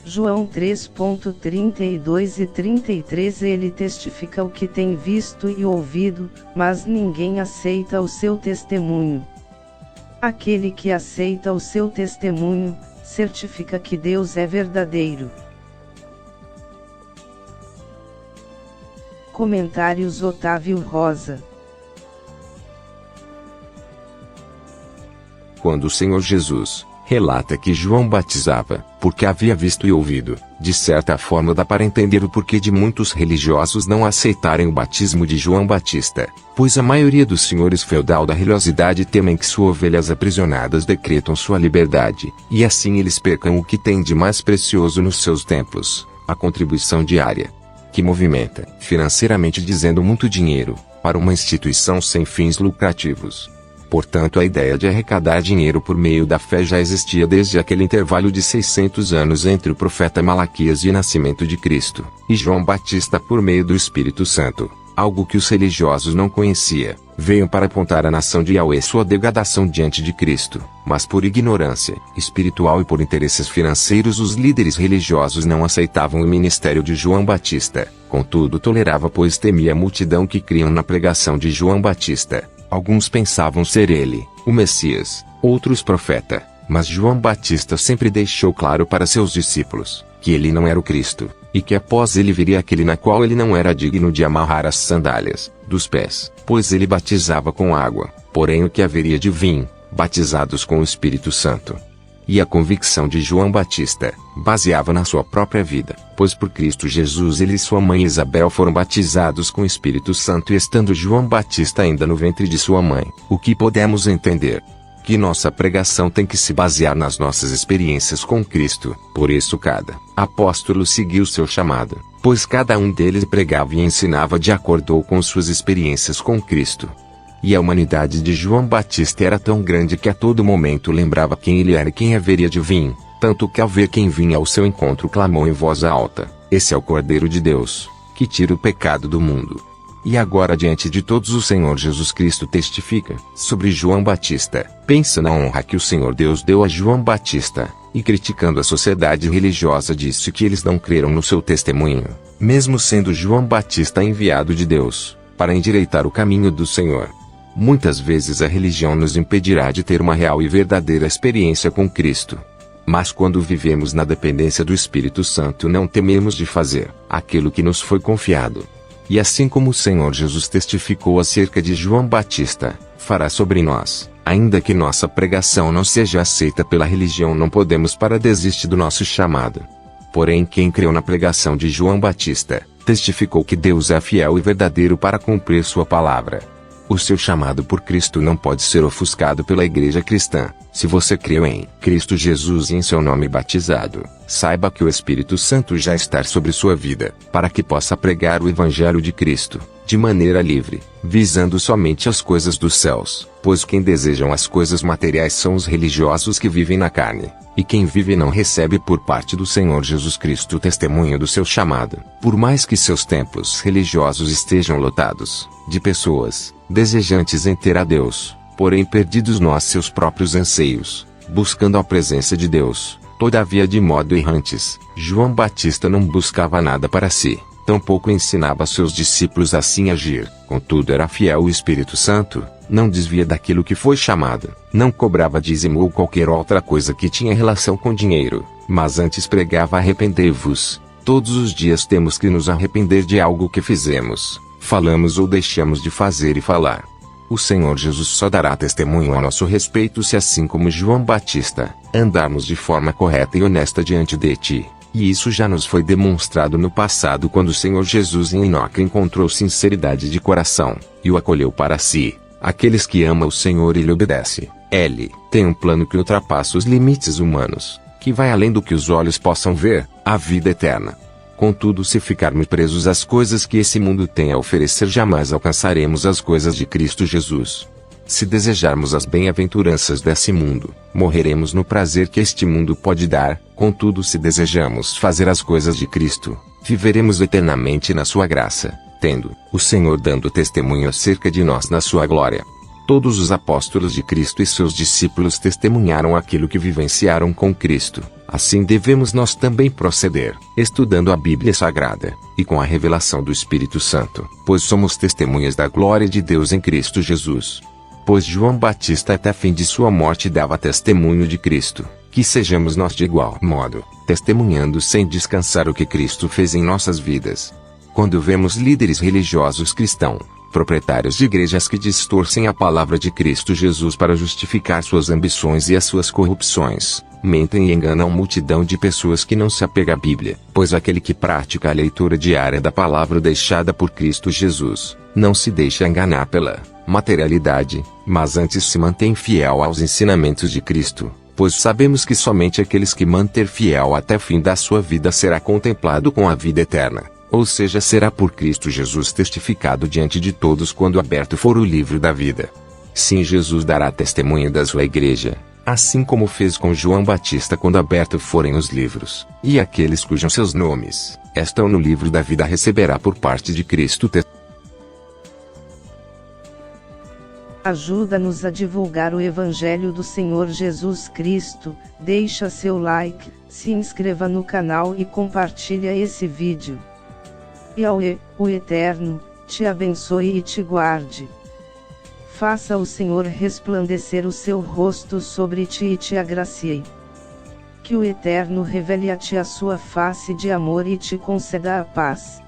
João 3:32 e 33. Ele testifica o que tem visto e ouvido, mas ninguém aceita o seu testemunho. Aquele que aceita o seu testemunho, certifica que Deus é verdadeiro. Comentários Otávio Rosa. Quando o Senhor Jesus relata que João batizava, porque havia visto e ouvido, de certa forma dá para entender o porquê de muitos religiosos não aceitarem o batismo de João Batista, pois a maioria dos senhores feudal da religiosidade temem que suas ovelhas aprisionadas decretam sua liberdade, e assim eles percam o que tem de mais precioso nos seus templos, a contribuição diária, que movimenta, financeiramente dizendo, muito dinheiro, para uma instituição sem fins lucrativos. Portanto, a ideia de arrecadar dinheiro por meio da fé já existia desde aquele intervalo de 600 anos entre o profeta Malaquias e o nascimento de Cristo, e João Batista por meio do Espírito Santo, algo que os religiosos não conheciam, veio para apontar à nação de Yahweh sua degradação diante de Cristo, mas por ignorância espiritual e por interesses financeiros os líderes religiosos não aceitavam o ministério de João Batista, contudo tolerava, pois temia a multidão que criam na pregação de João Batista. Alguns pensavam ser ele, o Messias, outros profeta, mas João Batista sempre deixou claro para seus discípulos, que ele não era o Cristo, e que após ele viria aquele na qual ele não era digno de amarrar as sandálias dos pés, pois ele batizava com água, porém o que haveria de vir, batizados com o Espírito Santo. E a convicção de João Batista baseava na sua própria vida, pois por Cristo Jesus ele e sua mãe Isabel foram batizados com o Espírito Santo, e estando João Batista ainda no ventre de sua mãe, o que podemos entender? Que nossa pregação tem que se basear nas nossas experiências com Cristo. Por isso cada apóstolo seguiu seu chamado, pois cada um deles pregava e ensinava de acordo com suas experiências com Cristo. E a humanidade de João Batista era tão grande que a todo momento lembrava quem ele era e quem haveria de vir, tanto que ao ver quem vinha ao seu encontro clamou em voz alta: "Esse é o Cordeiro de Deus, que tira o pecado do mundo." E agora diante de todos o Senhor Jesus Cristo testifica sobre João Batista, pensa na honra que o Senhor Deus deu a João Batista, e criticando a sociedade religiosa disse que eles não creram no seu testemunho, mesmo sendo João Batista enviado de Deus, para endireitar o caminho do Senhor. Muitas vezes a religião nos impedirá de ter uma real e verdadeira experiência com Cristo. Mas quando vivemos na dependência do Espírito Santo não tememos de fazer aquilo que nos foi confiado. E assim como o Senhor Jesus testificou acerca de João Batista, fará sobre nós, ainda que nossa pregação não seja aceita pela religião, não podemos desistir do nosso chamado. Porém, quem creu na pregação de João Batista, testificou que Deus é fiel e verdadeiro para cumprir sua palavra. O seu chamado por Cristo não pode ser ofuscado pela igreja cristã. Se você creu em Cristo Jesus e em seu nome batizado, saiba que o Espírito Santo já está sobre sua vida, para que possa pregar o Evangelho de Cristo, de maneira livre, visando somente as coisas dos céus, pois quem desejam as coisas materiais são os religiosos que vivem na carne, e quem vive não recebe por parte do Senhor Jesus Cristo o testemunho do seu chamado, por mais que seus templos religiosos estejam lotados de pessoas desejantes em ter a Deus, porém perdidos nos seus próprios anseios, buscando a presença de Deus, todavia de modo errantes. João Batista não buscava nada para si, tampouco ensinava seus discípulos assim agir, contudo era fiel ao Espírito Santo, não desvia daquilo que foi chamado, não cobrava dízimo ou qualquer outra coisa que tinha relação com dinheiro, mas antes pregava: arrependei-vos. Todos os dias temos que nos arrepender de algo que fizemos, falamos ou deixamos de fazer e falar. O Senhor Jesus só dará testemunho a nosso respeito se, assim como João Batista, andarmos de forma correta e honesta diante de ti. E isso já nos foi demonstrado no passado, quando o Senhor Jesus em Enoque encontrou sinceridade de coração, e o acolheu para si. Aqueles que amam o Senhor e lhe obedecem, ele tem um plano que ultrapassa os limites humanos, que vai além do que os olhos possam ver, a vida eterna. Contudo, se ficarmos presos às coisas que esse mundo tem a oferecer, jamais alcançaremos as coisas de Cristo Jesus. Se desejarmos as bem-aventuranças desse mundo, morreremos no prazer que este mundo pode dar. Contudo, se desejamos fazer as coisas de Cristo, viveremos eternamente na sua graça, tendo o Senhor dando testemunho acerca de nós na sua glória. Todos os apóstolos de Cristo e seus discípulos testemunharam aquilo que vivenciaram com Cristo, Assim devemos nós também proceder, estudando a Bíblia Sagrada, e com a revelação do Espírito Santo, pois somos testemunhas da glória de Deus em Cristo Jesus. Pois João Batista até fim de sua morte dava testemunho de Cristo, que sejamos nós de igual modo, testemunhando sem descansar o que Cristo fez em nossas vidas. Quando vemos líderes religiosos cristãos, proprietários de igrejas que distorcem a palavra de Cristo Jesus para justificar suas ambições e as suas corrupções, mentem e enganam multidão de pessoas que não se apegam à Bíblia, pois aquele que pratica a leitura diária da palavra deixada por Cristo Jesus, não se deixa enganar pela materialidade, mas antes se mantém fiel aos ensinamentos de Cristo, pois sabemos que somente aqueles que manter fiel até o fim da sua vida será contemplado com a vida eterna. Ou seja, será por Cristo Jesus testificado diante de todos quando aberto for o livro da vida. Sim, Jesus dará testemunho da sua igreja, assim como fez com João Batista quando aberto forem os livros, e aqueles cujos seus nomes estão no livro da vida receberá por parte de Cristo Ajuda-nos a divulgar o Evangelho do Senhor Jesus Cristo, deixa seu like, se inscreva no canal e compartilha esse vídeo. Yahweh, o Eterno, te abençoe e te guarde. Faça o Senhor resplandecer o seu rosto sobre ti e te agracie. Que o Eterno revele a ti a sua face de amor e te conceda a paz.